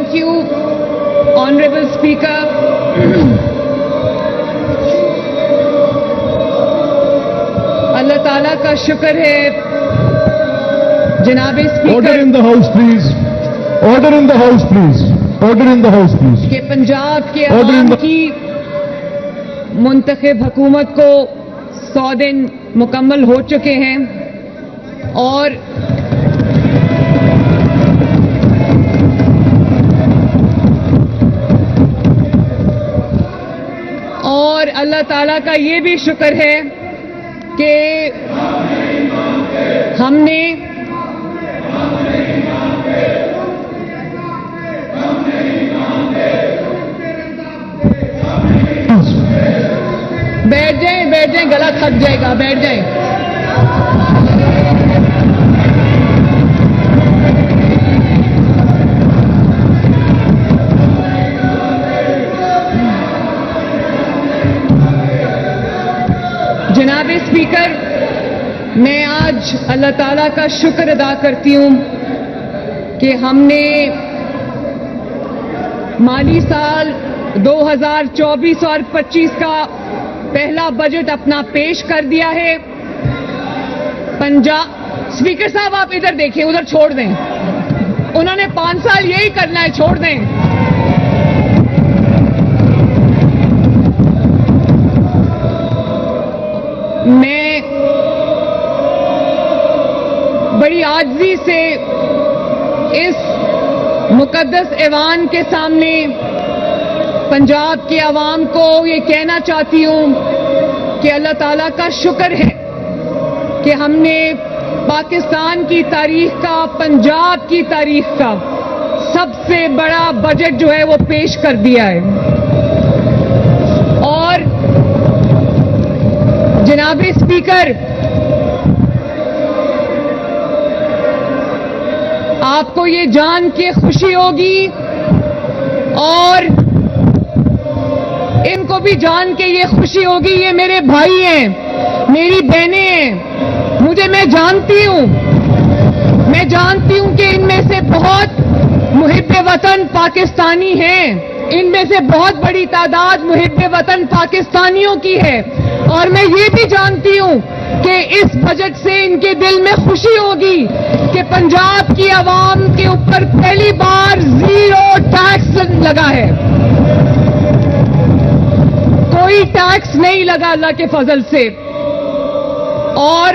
Thank you, Honorable Speaker. اللہ تعالیٰ کا شکر ہے جناب speaker. Order in the House, please. Order in the House, please. Order in the House, please. کہ پنجاب کے Order in عوام the- کی منتخب حکومت کو 100 دن مکمل ہو چکے ہیں اور اللہ تعالیٰ کا یہ بھی شکر ہے کہ ہم نے بیٹھ جائیں گلا تھک جائے گا. بیٹھ جائیں. جناب اسپیکر, میں آج اللہ تعالیٰ کا شکر ادا کرتی ہوں کہ ہم نے مالی سال 2024 اور 25 کا پہلا بجٹ اپنا پیش کر دیا ہے. اسپیکر صاحب آپ ادھر دیکھیں, ادھر چھوڑ دیں. انہوں نے 5 سال یہی کرنا ہے, چھوڑ دیں. میں بڑی عاجزی سے اس مقدس ایوان کے سامنے پنجاب کے عوام کو یہ کہنا چاہتی ہوں کہ اللہ تعالیٰ کا شکر ہے کہ ہم نے پاکستان کی تاریخ کا, پنجاب کی تاریخ کا سب سے بڑا بجٹ جو ہے وہ پیش کر دیا ہے. اور جناب اسپیکر, آپ کو یہ جان کے خوشی ہوگی اور ان کو بھی جان کے یہ خوشی ہوگی, یہ میرے بھائی ہیں, میری بہنیں ہیں. میں جانتی ہوں کہ ان میں سے بہت محب وطن پاکستانی ہیں. ان میں سے بہت بڑی تعداد محب وطن پاکستانیوں کی ہے. اور میں یہ بھی جانتی ہوں کہ اس بجٹ سے ان کے دل میں خوشی ہوگی کہ پنجاب کی عوام کے اوپر پہلی بار 0 ٹیکس لگا ہے. کوئی ٹیکس نہیں لگا اللہ کے فضل سے. اور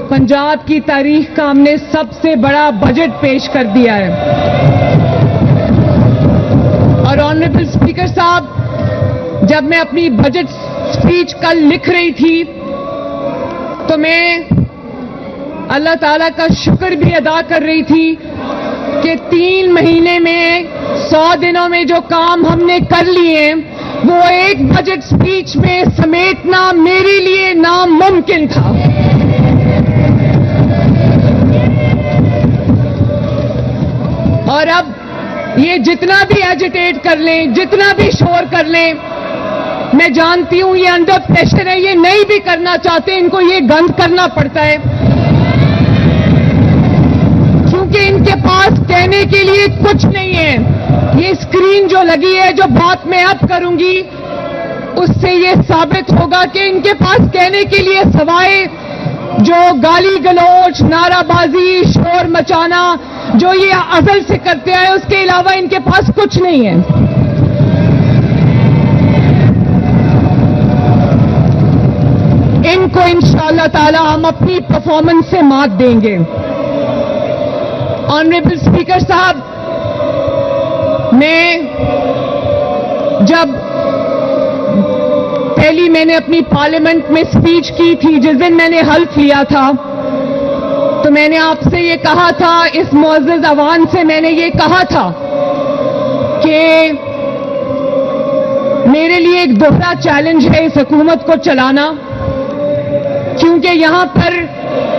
پنجاب کی تاریخ کا ہم نے سب سے بڑا بجٹ پیش کر دیا ہے. اور آنریبل اسپیکر صاحب, جب میں اپنی بجٹ اسپیچ کل لکھ رہی تھی تو میں اللہ تعالیٰ کا شکر بھی ادا کر رہی تھی کہ 3 مہینے میں 100 دنوں میں جو کام ہم نے کر لیے وہ ایک بجٹ اسپیچ میں سمیٹنا میرے لیے ناممکن تھا. اور اب یہ جتنا بھی ایجیٹیٹ کر لیں, جتنا بھی شور کر لیں, میں جانتی ہوں یہ انڈر پریشر ہے, یہ نہیں بھی کرنا چاہتے, ان کو یہ گند کرنا پڑتا ہے کیونکہ ان کے پاس کہنے کے لیے کچھ نہیں ہے. یہ اسکرین جو لگی ہے, جو بات میں اب کروں گی, اس سے یہ ثابت ہوگا کہ ان کے پاس کہنے کے لیے سوائے جو گالی گلوچ, نعرہ بازی, شور مچانا جو یہ ازل سے کرتے ہیں, اس کے علاوہ ان کے پاس کچھ نہیں ہے. ان کو انشاءاللہ تعالی ہم اپنی پرفارمنس سے مات دیں گے. آنریبل اسپیکر صاحب, میں نے اپنی پارلیمنٹ میں سپیچ کی تھی, جس دن میں نے حلف لیا تھا, تو میں نے آپ سے یہ کہا تھا, اس معزز ایوان سے میں نے یہ کہا تھا کہ میرے لیے ایک دوہرا چیلنج ہے اس حکومت کو چلانا, کیونکہ یہاں پر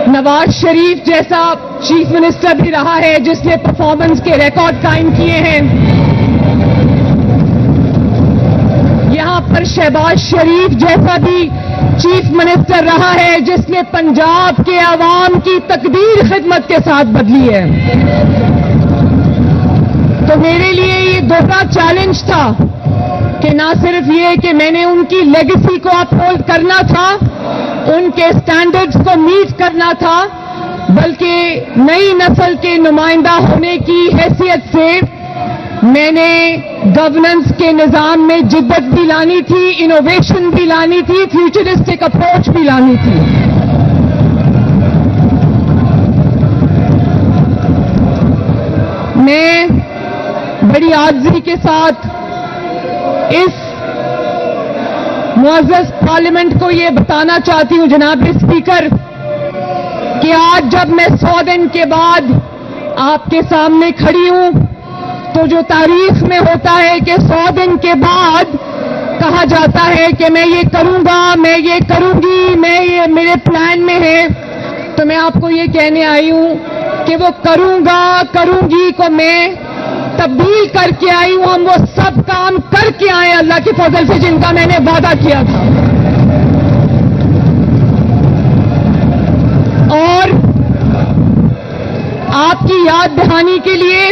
نواز شریف جیسا چیف منسٹر بھی رہا ہے جس نے پرفارمنس کے ریکارڈ قائم کیے ہیں. یہاں پر شہباز شریف جیسا بھی چیف منسٹر رہا ہے جس نے پنجاب کے عوام کی تقدیر خدمت کے ساتھ بدلی ہے. تو میرے لیے دوہرا چیلنج تھا کہ نہ صرف یہ کہ میں نے ان کی لیگیسی کو اپہولڈ کرنا تھا، ان کے سٹینڈرڈز کو میٹ کرنا تھا، بلکہ نئی نسل کے نمائندہ ہونے کی حیثیت سے میں نے گورننس کے نظام میں جدت بھی لانی تھی، انوویشن بھی لانی تھی، فیوچرسٹک اپروچ بھی لانی تھی۔ میں بڑی عاجزی کے ساتھ اس معزز پارلیمنٹ کو یہ بتانا چاہتی ہوں جناب اسپیکر کہ آج جب میں 100 دن کے بعد آپ کے سامنے کھڑی ہوں تو جو تاریخ میں ہوتا ہے کہ 100 دن کے بعد کہا جاتا ہے کہ میں یہ کروں گا، میں یہ کروں گی، میں یہ میرے پلان میں ہے، تو میں آپ کو یہ کہنے آئی ہوں کہ وہ کروں گا کروں گی کو میں تبدیل کر کے آئی ہوں۔ ہم وہ سب کام کر کے آئے اللہ کے فضل سے جن کا میں نے وعدہ کیا تھا، اور آپ کی یاد دہانی کے لیے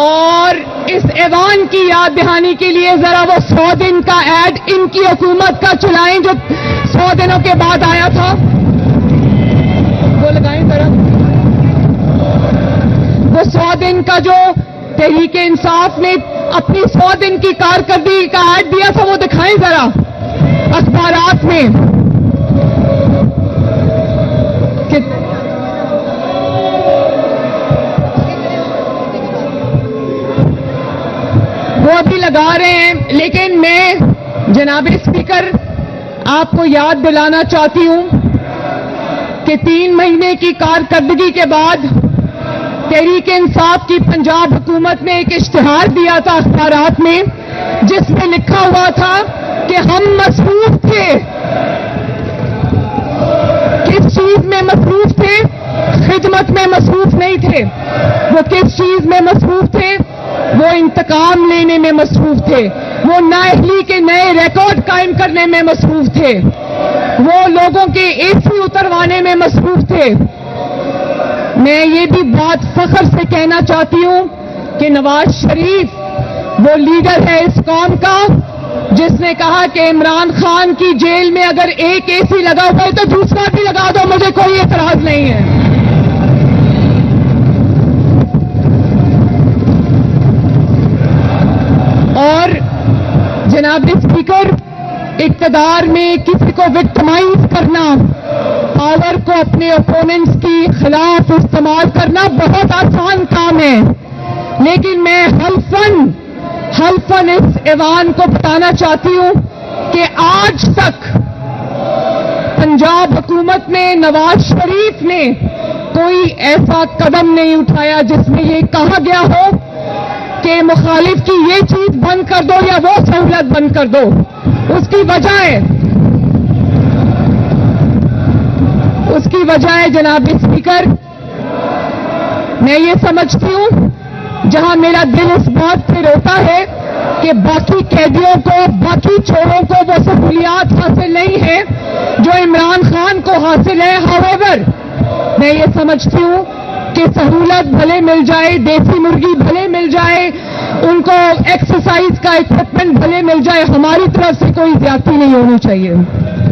اور اس ایوان کی یاد دہانی کے لیے ذرا وہ 100 دن کا ایڈ ان کی حکومت کا چلائیں جو 100 دنوں کے بعد آیا تھا، وہ لگائیں ذرا۔ وہ 100 دن کا جو تحریک انصاف نے اپنی 100 دن کی کارکردگی کا ایڈ دیا تھا وہ دکھائیں ذرا اخبارات میں۔ وہ ابھی لگا رہے ہیں، لیکن میں جناب اسپیکر آپ کو یاد دلانا چاہتی ہوں کہ 3 مہینے کی کارکردگی کے بعد تحریک انصاف کی پنجاب حکومت نے ایک اشتہار دیا تھا اخبارات میں جس میں لکھا ہوا تھا کہ ہم مصروف تھے۔ کس چیز میں مصروف تھے؟ خدمت میں مصروف نہیں تھے۔ وہ کس چیز میں مصروف تھے؟ وہ انتقام لینے میں مصروف تھے، وہ نااہلی کے نئے ریکارڈ قائم کرنے میں مصروف تھے، وہ لوگوں کے اے سی اتروانے میں مصروف تھے۔ میں یہ بھی بات فخر سے کہنا چاہتی ہوں کہ نواز شریف وہ لیڈر ہے اس قوم کا جس نے کہا کہ عمران خان کی جیل میں اگر ایک اے سی لگا ہوا ہے تو دوسرا بھی لگا دو، مجھے کوئی اعتراض نہیں ہے۔ اور جناب اسپیکر، اقتدار میں کسی کو وکٹمائز کرنا، پاور کو اپنے اوپوننٹس کی خلاف استعمال کرنا بہت آسان کام ہے، لیکن میں حلفاً اس ایوان کو بتانا چاہتی ہوں کہ آج تک پنجاب حکومت نے، نواز شریف نے کوئی ایسا قدم نہیں اٹھایا جس میں یہ کہا گیا ہو کہ مخالف کی یہ چیز بند کر دو یا وہ سہولت بند کر دو۔ اس کی وجہ ہے جناب اسپیکر، میں یہ سمجھتی ہوں جہاں میرا دل اس بات سے روتا ہے کہ باقی قیدیوں کو، باقی چوروں کو وہ سہولیات حاصل نہیں ہے جو عمران خان کو حاصل ہے۔ however میں یہ سمجھتی ہوں کہ سہولت بھلے مل جائے، دیسی مرغی بھلے مل جائے، ان کو ایکسرسائز کا اکوپمنٹ بھلے مل جائے، ہماری طرف سے کوئی زیادتی نہیں ہونی چاہیے۔